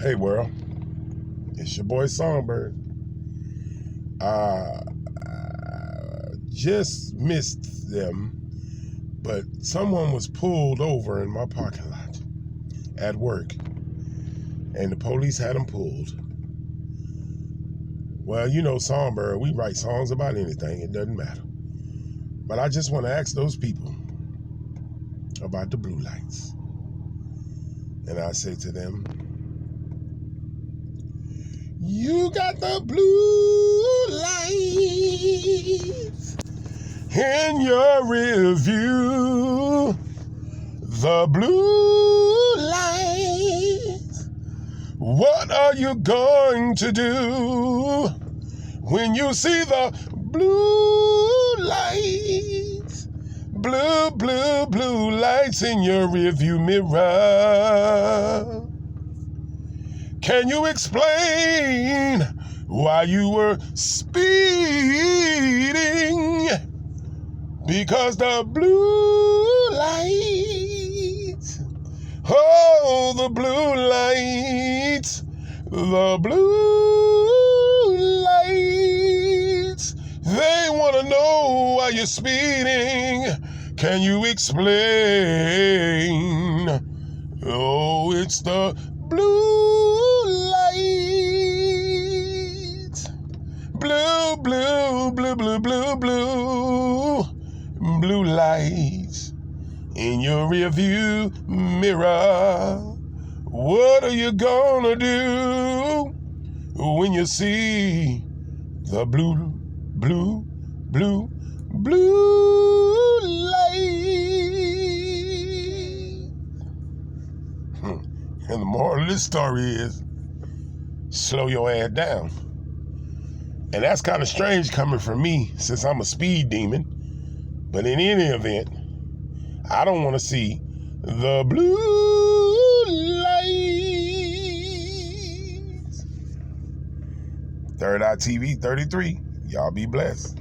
Hey world, it's your boy Songbird. Just missed them, but someone was pulled over in my parking lot at work, and the police had him pulled. Well, you know Songbird, we write songs about anything, it doesn't matter. But I just want to ask those people about the blue lights. And I say to them, you got the blue lights in your review. The blue lights. What are you going to do when you see the blue lights? Blue, blue, blue lights in your rearview mirror. Can you explain why you were speeding? Because the blue lights, oh, the blue lights, the blue lights, they want to know why you're speeding. Can you explain? Oh, it's the blue lights. Blue, blue, blue, blue, blue, blue. Blue lights in your rearview mirror. What are you gonna do when you see the blue, blue, blue, blue light? And the moral of this story is, slow your ass down. And that's kind of strange coming from me, since I'm a speed demon. But in any event, I don't want to see the blue lights. Third Eye TV 33. Y'all be blessed.